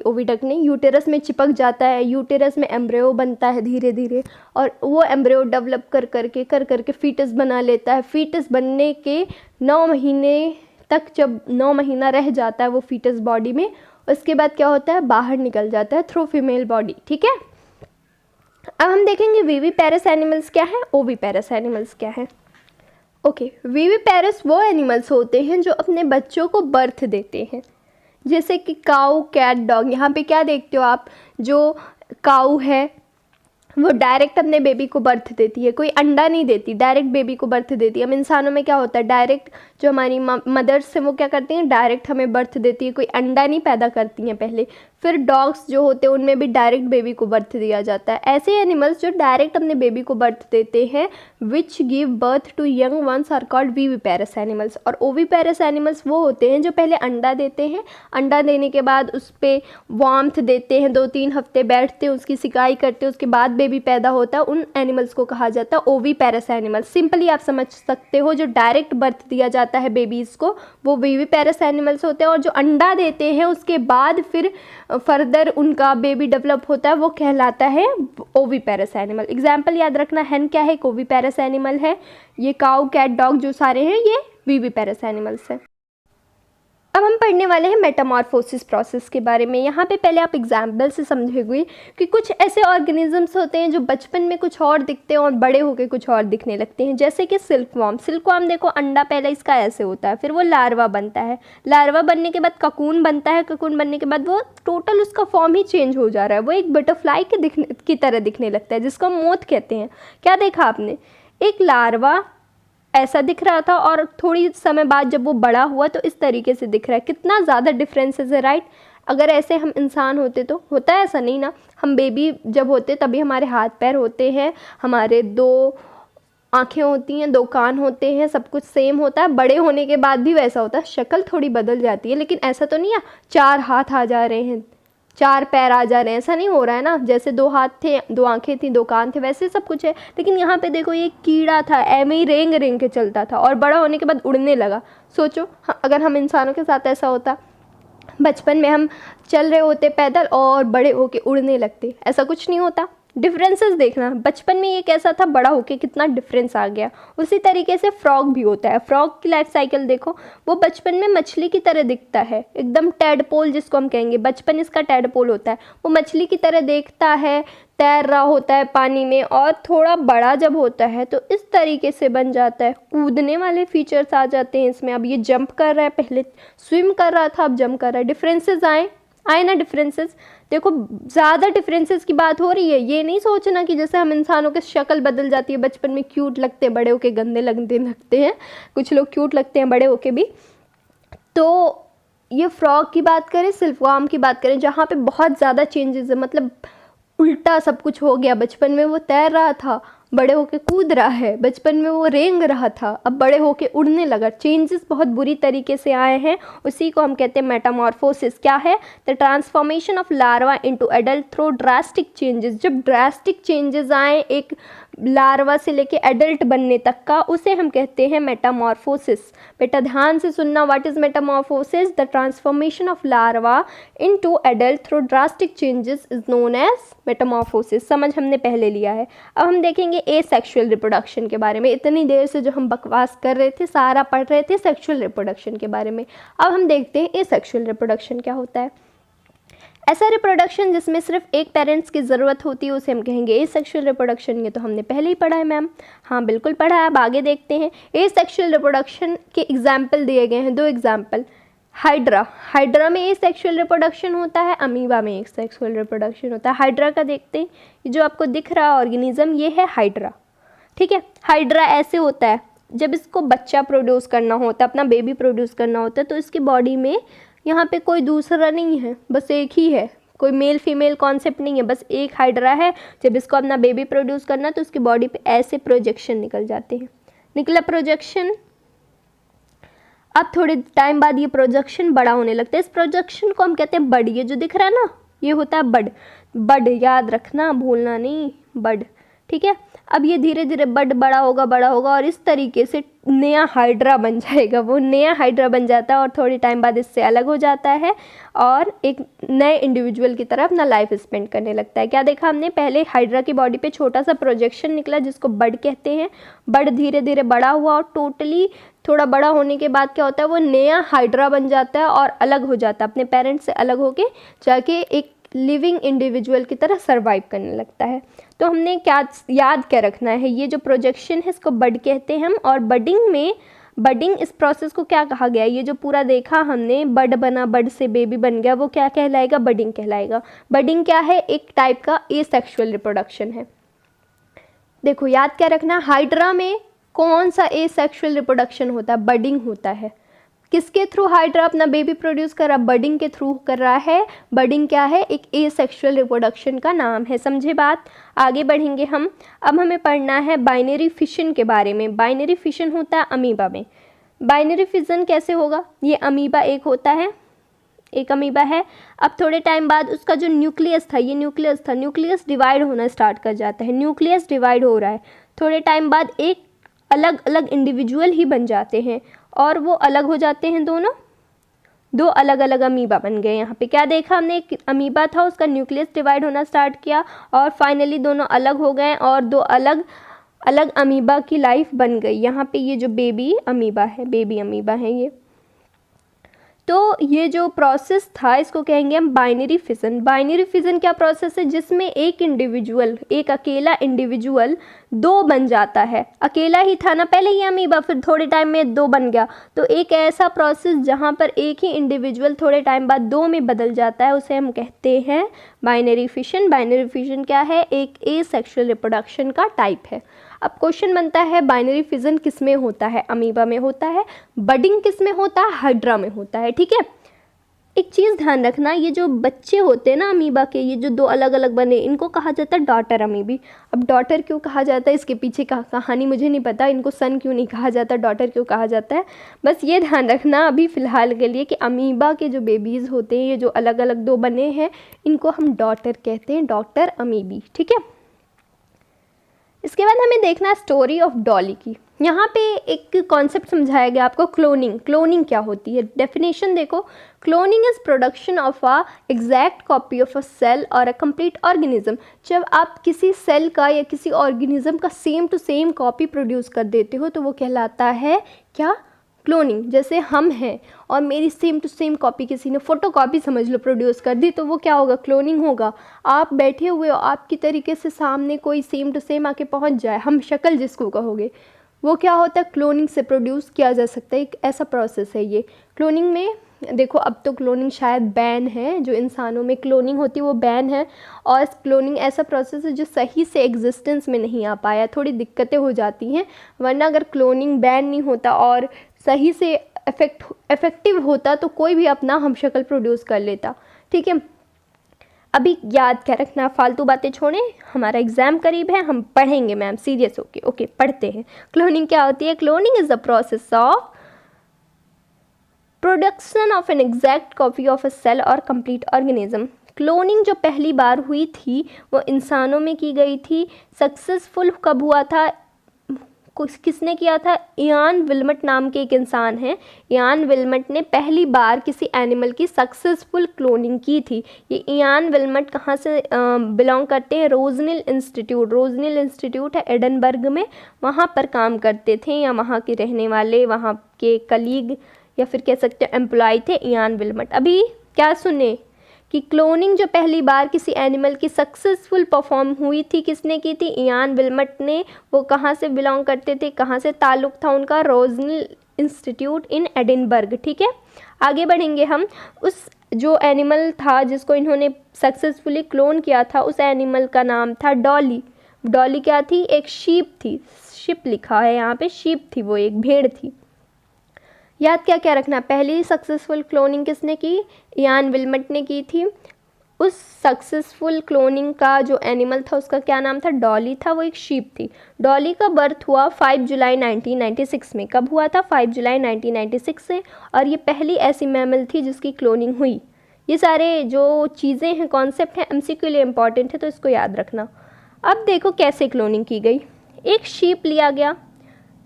ओविडक्ट नहीं, यूटेरस में चिपक जाता है। यूटेरस में एम्ब्रियो बनता है धीरे धीरे, और वो एम्ब्रियो डेवलप कर करके फीटस बना लेता है। फीटस बनने के 9 महीने तक, जब 9 महीना रह जाता है वो फीटस बॉडी में, उसके बाद क्या होता है, बाहर निकल जाता है थ्रू फीमेल बॉडी। ठीक है, अब हम देखेंगे विविपेरस एनिमल्स क्या है, ओविपेरस एनिमल्स क्या है। ओके, विविपेरस वो एनिमल्स होते हैं जो अपने बच्चों को बर्थ देते हैं, जैसे कि काऊ, कैट, डॉग। यहाँ पे क्या देखते हो आप, जो काऊ है वो डायरेक्ट अपने बेबी को बर्थ देती है, कोई अंडा नहीं देती, डायरेक्ट बेबी को बर्थ देती है। हम इंसानों में क्या होता है, डायरेक्ट जो हमारी मदर्स हैं वो क्या करती हैं, डायरेक्ट हमें बर्थ देती है, कोई अंडा नहीं पैदा करती हैं पहले। फिर डॉग्स जो होते हैं उनमें भी डायरेक्ट बेबी को बर्थ दिया जाता है। ऐसे एनिमल्स जो डायरेक्ट अपने बेबी को बर्थ देते हैं, which give birth to young ones, are called viviparous animals. और ओविपेरस एनिमल्स वो होते हैं जो पहले अंडा देते हैं, अंडा देने के बाद उस पर वार्मथ देते हैं, 2-3 हफ्ते बैठते हैं, उसकी सिकाई करते हैं, उसके बाद बेबी पैदा होता है। उन एनिमल्स को कहा जाता है ओविपेरस एनिमल्स। सिंपली आप समझ सकते हो, जो डायरेक्ट बर्थ दिया जाता है बेबीज़ को वो विविपेरस एनिमल्स होते हैं, और जो अंडा देते हैं उसके बाद फिर फर्दर उनका बेबी डेवलप होता है वो कहलाता है ओविपेरस एनिमल। एग्जाम्पल याद रखना, हैन क्या है, एक ओविपेरस एनिमल है। ये काऊ, कैट, डॉग जो सारे हैं ये विविपेरस एनिमल्स हैं। अब हम पढ़ने वाले हैं मेटामॉर्फोसिस प्रोसेस के बारे में। यहाँ पे पहले आप एग्जाम्पल से समझेंगे कि कुछ ऐसे ऑर्गेनिजम्स होते हैं जो बचपन में कुछ और दिखते हैं और बड़े होकर कुछ और दिखने लगते हैं, जैसे कि सिल्कवॉर्म। सिल्कवॉर्म देखो, अंडा पहले इसका ऐसे होता है, फिर वो लार्वा बनता है, लार्वा बनने के बाद ककून बनता है, ककून बनने के बाद वो टोटल उसका फॉर्म ही चेंज हो जा रहा है, वो एक बटरफ्लाई की तरह दिखने लगता है, जिसको मोथ कहते हैं। क्या देखा आपने, एक लार्वा ऐसा दिख रहा था और थोड़ी समय बाद जब वो बड़ा हुआ तो इस तरीके से दिख रहा है। कितना ज़्यादा डिफरेंसेस है, राइट। अगर ऐसे हम इंसान होते तो होता है, ऐसा नहीं ना, हम बेबी जब होते तभी हमारे हाथ पैर होते हैं, हमारे 2 आँखें होती हैं, 2 कान होते हैं, सब कुछ सेम होता है। बड़े होने के बाद भी वैसा होता है, शक्ल थोड़ी बदल जाती है, लेकिन ऐसा तो नहीं है 4 हाथ आ जा रहे हैं, 4 पैर आ जा रहे हैं, ऐसा नहीं हो रहा है ना। जैसे 2 हाथ थे, 2 आंखें थी, 2 कान थे, वैसे सब कुछ है। लेकिन यहाँ पे देखो, ये कीड़ा था, ऐਵੇਂ ही रेंग रेंग के चलता था और बड़ा होने के बाद उड़ने लगा। सोचो अगर हम इंसानों के साथ ऐसा होता, बचपन में हम चल रहे होते पैदल और बड़े होके उड़ने लगते, ऐसा कुछ नहीं होता। डिफरेंसेस देखना, बचपन में ये कैसा था, बड़ा होके कितना डिफरेंस आ गया। उसी तरीके से फ्रॉग भी होता है। फ्रॉग की लाइफ साइकिल देखो, वो बचपन में मछली की तरह दिखता है, एकदम टैडपोल जिसको हम कहेंगे, बचपन इसका टैडपोल होता है। वो मछली की तरह देखता है, तैर रहा होता है पानी में, और थोड़ा बड़ा जब होता है तो इस तरीके से बन जाता है। कूदने वाले फीचर्स आ जाते हैं इसमें। अब ये जंप कर रहा है, पहले स्विम कर रहा था, अब जंप कर रहा है। डिफरेंसेस आए ना डिफरेंसेस। देखो ज़्यादा डिफरेंसेस की बात हो रही है, ये नहीं सोचना कि जैसे हम इंसानों की शक्ल बदल जाती है, बचपन में क्यूट लगते हैं, बड़े होके गंदे लगते हैं। कुछ लोग क्यूट लगते हैं बड़े होके भी। तो ये फ्रॉग की बात करें, सिल्कवॉर्म की बात करें, जहाँ पे बहुत ज़्यादा चेंजेस है, मतलब उल्टा सब कुछ हो गया। बचपन में वो तैर रहा था, बड़े होके कूद रहा है। बचपन में वो रेंग रहा था, अब बड़े होके उड़ने लगा। चेंजेस बहुत बुरी तरीके से आए हैं, उसी को हम कहते हैं मेटामॉर्फोसिस। क्या है, the transformation of larva into adult through drastic changes. जब ड्रास्टिक चेंजेस आए एक लार्वा से लेके एडल्ट बनने तक का, उसे हम कहते हैं मेटामॉर्फोसिस। बेटा ध्यान से सुनना, what is metamorphosis, the transformation of larva into adult through drastic changes is known as metamorphosis. समझ हमने पहले लिया है। अब हम देखेंगे एसेक्सुअल रिप्रोडक्शन के बारे में। इतनी देर से जो हम बकवास कर रहे थे, सारा पढ़ रहे थे सेक्सुअल रिप्रोडक्शन के बारे में। अब हम देखते हैं एसेक्सुअल रिप्रोडक्शन क्या होता है। ऐसा रिप्रोडक्शन जिसमें सिर्फ एक पेरेंट्स की ज़रूरत होती है उसे हम कहेंगे एसेक्सुअल रिप्रोडक्शन। ये तो हमने पहले ही पढ़ा है मैम। हाँ बिल्कुल पढ़ा है। अब आगे देखते हैं। एसेक्सुअल रिप्रोडक्शन के एग्जाम्पल दिए गए हैं, 2 एग्जाम्पल। हाइड्रा में एसेक्सुअल रिप्रोडक्शन होता है, अमीबा में एसेक्सुअल रिप्रोडक्शन होता है। हाइड्रा का देखते हैं, ये जो आपको दिख रहा ऑर्गेनिज्म ये है हाइड्रा। ठीक है, हाइड्रा ऐसे होता है, जब इसको बच्चा प्रोड्यूस करना होता है, अपना बेबी प्रोड्यूस करना होता है, तो इसकी बॉडी में यहाँ पे कोई दूसरा नहीं है, बस एक ही है, कोई मेल फीमेल कॉन्सेप्ट नहीं है, बस एक हाइड्रा है। जब इसको अपना बेबी प्रोड्यूस करना तो उसकी बॉडी पे ऐसे प्रोजेक्शन निकल जाते हैं। निकला प्रोजेक्शन, अब थोड़े टाइम बाद ये प्रोजेक्शन बड़ा होने लगता है। इस प्रोजेक्शन को हम कहते हैं बड। ये जो दिख रहा है ना, ये होता है बड। बड याद रखना, भूलना नहीं, बड। ठीक है। अब ये धीरे धीरे बड़ा होगा और इस तरीके से नया हाइड्रा बन जाएगा। वो नया हाइड्रा बन जाता है और थोड़ी टाइम बाद इससे अलग हो जाता है और एक नए इंडिविजुअल की तरफ अपना लाइफ स्पेंड करने लगता है। क्या देखा हमने, पहले हाइड्रा की बॉडी पे छोटा सा प्रोजेक्शन निकला जिसको बड कहते हैं। बड धीरे धीरे बड़ा हुआ और टोटली थोड़ा बड़ा होने के बाद क्या होता है, वो नया हाइड्रा बन जाता है और अलग हो जाता है, अपने पेरेंट्स से अलग होके जाके एक लिविंग इंडिविजुअल की तरह सर्वाइव करने लगता है। तो हमने क्या याद क्या रखना है, ये जो प्रोजेक्शन है इसको बड कहते हैं हम। और बडिंग इस प्रोसेस को क्या कहा गया है, ये जो पूरा देखा हमने, बड बना, बड से बेबी बन गया, वो क्या कहलाएगा, बडिंग कहलाएगा। बडिंग क्या है, एक टाइप का एसेक्सुअल रिप्रोडक्शन है। देखो याद क्या रखना, हाइड्रा में कौन सा एसेक्सुअल रिप्रोडक्शन होता है, बडिंग होता है। किसके थ्रू हाइड्रा अपना बेबी प्रोड्यूस कर रहा है, बडिंग के थ्रू कर रहा है। बडिंग क्या है, एक एसेक्सुअल रिप्रोडक्शन का नाम है। समझे बात, आगे बढ़ेंगे हम। अब हमें पढ़ना है बाइनरी फिशन के बारे में। बाइनरी फिशन होता है अमीबा में। बाइनरी फिशन कैसे होगा, ये अमीबा एक होता है, एक अमीबा है। अब थोड़े टाइम बाद उसका जो न्यूक्लियस था, ये न्यूक्लियस था, न्यूक्लियस डिवाइड होना स्टार्ट कर जाता है। न्यूक्लियस डिवाइड हो रहा है, थोड़े टाइम बाद एक अलग अलग इंडिविजुअल ही बन जाते हैं और वो अलग हो जाते हैं, दो अलग अलग अमीबा बन गए। यहाँ पे क्या देखा हमने, एक अमीबा था, उसका न्यूक्लियस डिवाइड होना स्टार्ट किया और फाइनली दोनों अलग हो गए और दो अलग अलग अमीबा की लाइफ बन गई। यहाँ पे ये जो बेबी अमीबा है ये। तो ये जो प्रोसेस था इसको कहेंगे हम बाइनरी फिजन। बाइनरी फिजन क्या प्रोसेस है, जिसमें एक इंडिविजुअल, एक अकेला इंडिविजुअल दो बन जाता है। अकेला ही था ना पहले ये अमीबा, फिर थोड़े टाइम में दो बन गया। तो एक ऐसा प्रोसेस जहाँ पर एक ही इंडिविजुअल थोड़े टाइम बाद दो में बदल जाता है, उसे हम कहते हैं बाइनरी फिशन। बाइनरी फिशन क्या है, एक एसेक्सुअल रिप्रोडक्शन का टाइप है। अब क्वेश्चन बनता है बाइनरी फिजन किस में होता है, अमीबा में होता है। बडिंग किस में होता है, हाइड्रा में होता है। ठीक है, एक चीज़ ध्यान रखना, ये जो बच्चे होते हैं ना अमीबा के, ये जो दो अलग अलग बने, इनको कहा जाता है डॉटर अमीबी। अब डॉटर क्यों कहा जाता है, इसके पीछे का कहानी मुझे नहीं पता, इनको सन क्यों नहीं कहा जाता, डॉटर क्यों कहा जाता है, बस ये ध्यान रखना अभी फ़िलहाल के लिए कि अमीबा के जो बेबीज़ होते हैं, ये जो अलग अलग दो बने हैं, इनको हम डॉटर कहते हैं, डॉटर अमीबी। ठीक है, इसके बाद हमें देखना है स्टोरी ऑफ डॉली की। यहाँ पे एक कॉन्सेप्ट समझाया गया आपको, क्लोनिंग। क्लोनिंग क्या होती है, डेफिनेशन देखो, cloning is production of a exact copy of a cell और अ कंप्लीट ऑर्गेनिज्म। जब आप किसी सेल का या किसी ऑर्गेनिज्म का same to same copy produce कर देते हो तो वो कहलाता है क्या, क्लोनिंग। जैसे हम हैं और मेरी सेम टू सेम कॉपी किसी ने फोटो कॉपी समझ लो प्रोड्यूस कर दी, तो वो क्या होगा, क्लोनिंग होगा। आप बैठे हुए हो, आपकी तरीके से सामने कोई सेम टू सेम आके पहुंच जाए, हम शक्ल जिसको कहोगे, वो क्या होता है, क्लोनिंग से प्रोड्यूस किया जा सकता है। एक ऐसा प्रोसेस है ये क्लोनिंग में। देखो अब तो क्लोनिंग शायद बैन है, जो इंसानों में क्लोनिंग होती है वो बैन है। और क्लोनिंग ऐसा प्रोसेस है जो सही से एग्जिस्टेंस में नहीं आ पाया, थोड़ी दिक्कतें हो जाती हैं। वरना अगर क्लोनिंग बैन नहीं होता और सही से इफेक्टिव होता तो कोई भी अपना हम शक्ल प्रोड्यूस कर लेता। ठीक है, अभी याद क्या रखना, फालतू बातें छोड़ें, हमारा एग्जाम करीब है, हम पढ़ेंगे मैम, सीरियस होके। ओके, पढ़ते हैं। क्लोनिंग क्या होती है, cloning is the process of production of an exact copy of a cell और कंप्लीट ऑर्गेनिज्म। क्लोनिंग जो पहली बार हुई थी वो इंसानों में की गई थी। सक्सेसफुल कब हुआ था, किसने किया था, इयान विल्मट नाम के एक इंसान हैं। इयान विल्मट ने पहली बार किसी एनिमल की सक्सेसफुल क्लोनिंग की थी। ये इयान विल्मट कहाँ से बिलोंग करते हैं, रोजनिल इंस्टीट्यूट। रोजनिल इंस्टीट्यूट है एडनबर्ग में, वहाँ पर काम करते थे, या वहाँ के रहने वाले, वहाँ के कलीग या फिर कह सकते हैं एम्प्लॉय थे इयान विल्मट। अभी क्या सुने कि क्लोनिंग जो पहली बार किसी एनिमल की सक्सेसफुल परफॉर्म हुई थी, किसने की थी, इयान विल्मट ने। वो कहाँ से बिलोंग करते थे, कहाँ से ताल्लुक़ था उनका, रोजनिल इंस्टीट्यूट इन एडिनबर्ग। ठीक है, आगे बढ़ेंगे हम। उस जो एनिमल था जिसको इन्होंने सक्सेसफुली क्लोन किया था, उस एनिमल का नाम था डॉली। डॉली क्या थी, एक शीप थी, शिप लिखा है यहाँ पे, शीप थी, वो एक भेड़ थी। याद क्या क्या रखना, पहली सक्सेसफुल क्लोनिंग किसने की, इयान विल्मट ने की थी। उस सक्सेसफुल क्लोनिंग का जो एनिमल था उसका क्या नाम था, डॉली था, वो एक शीप थी। डॉली का बर्थ हुआ 5 जुलाई 1996 में। कब हुआ था, 5 जुलाई 1996 से। और ये पहली ऐसी मैमल थी जिसकी क्लोनिंग हुई। ये सारे जो चीज़ें हैं, कॉन्सेप्ट हैं, एमसीक्यू के लिए इंपॉर्टेंट है, तो इसको याद रखना। अब देखो कैसे क्लोनिंग की गई। एक शीप लिया गया,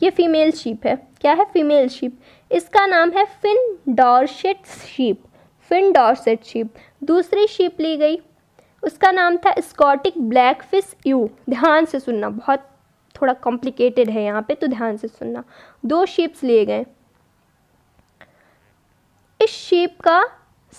ये फीमेल शीप है, क्या है, फीमेल शीप, इसका नाम है Finn Dorset sheep, Finn Dorset sheep. दूसरी शीप ली गई, उसका नाम था स्कॉटिक ब्लैकफिश यू। ध्यान से सुनना, बहुत थोड़ा कॉम्प्लिकेटेड है यहाँ पे, तो ध्यान से सुनना। 2 शीप्स लिए गए। इस शीप का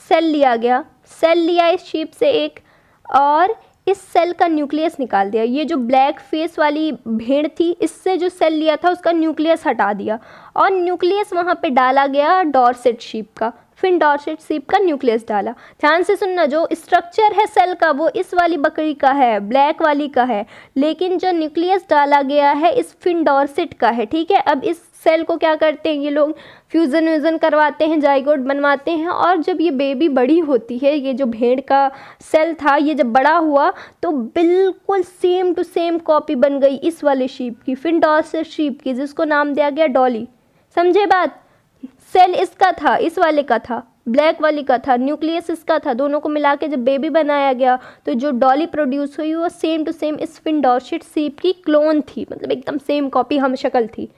सेल लिया गया, सेल लिया इस शीप से एक, और इस सेल का न्यूक्लियस निकाल दिया। ये जो ब्लैक फेस वाली भेड़ थी, इससे जो सेल लिया था उसका न्यूक्लियस हटा दिया, और न्यूक्लियस वहाँ पे डाला गया डॉर्सेट शीप का, फिन डॉर्सेट शीप का न्यूक्लियस डाला। ध्यान से सुनना, जो स्ट्रक्चर है सेल का वो इस वाली बकरी का है, ब्लैक वाली का है, लेकिन जो न्यूक्लियस डाला गया है इस फिन डॉर्सेट का है, ठीक है। अब इस सेल को क्या करते हैं ये लोग, फ्यूज़न व्यूज़न करवाते हैं, जाइगोट बनवाते हैं, और जब ये बेबी बड़ी होती है, ये जो भेड़ का सेल था ये जब बड़ा हुआ तो बिल्कुल सेम टू सेम कॉपी बन गई इस वाले शीप की, फिन डॉर्सेट शीप की, जिसको नाम दिया गया डॉली। समझे बात? सेल इसका था, इस वाले का था, ब्लैक वाली का था, न्यूक्लियस इसका था, दोनों को मिला के जब बेबी बनाया गया तो जो डॉली प्रोड्यूस हुई वो सेम टू सेम इस फिन डॉर्सेट शीप की क्लोन थी, मतलब एकदम सेम कॉपी, हम शक्ल थी।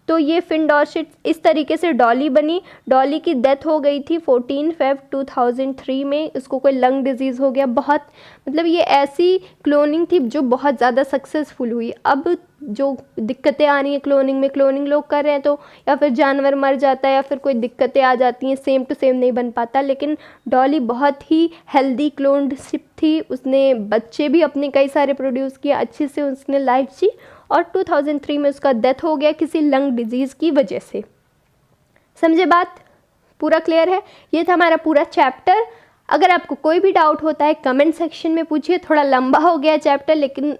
तो ये फिन डॉर्सेट, इस तरीके से डॉली बनी। डॉली की डेथ हो गई थी 14 Feb 2003 में, इसको कोई लंग डिजीज़ हो गया। बहुत मतलब ये ऐसी क्लोनिंग थी जो बहुत ज़्यादा सक्सेसफुल हुई। अब जो दिक्कतें आ रही हैं क्लोनिंग में, क्लोनिंग लोग कर रहे हैं तो या फिर जानवर मर जाता है या फिर कोई दिक्कतें आ जाती हैं, सेम टू सेम नहीं बन पाता। लेकिन डॉली बहुत ही हेल्दी क्लोन्ड शिप थी, उसने बच्चे भी अपने कई सारे प्रोड्यूस किए, अच्छे से उसने लाइफ जी, और 2003 में उसका डेथ हो गया किसी लंग डिजीज़ की वजह से। समझे बात? पूरा क्लियर है? ये था हमारा पूरा चैप्टर। अगर आपको कोई भी डाउट होता है कमेंट सेक्शन में पूछिए। थोड़ा लंबा हो गया चैप्टर, लेकिन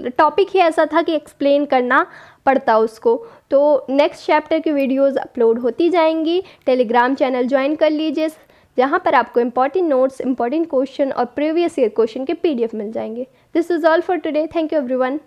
टॉपिक ही ऐसा था कि एक्सप्लेन करना पड़ता उसको। तो नेक्स्ट चैप्टर की वीडियोस अपलोड होती जाएंगी। टेलीग्राम चैनल ज्वाइन कर लीजिए, जहाँ पर आपको इंपॉर्टेंट नोट्स, इंपॉर्टेंट क्वेश्चन और प्रीवियस ईयर क्वेश्चन के PDF मिल जाएंगे। This is all for today. Thank you everyone.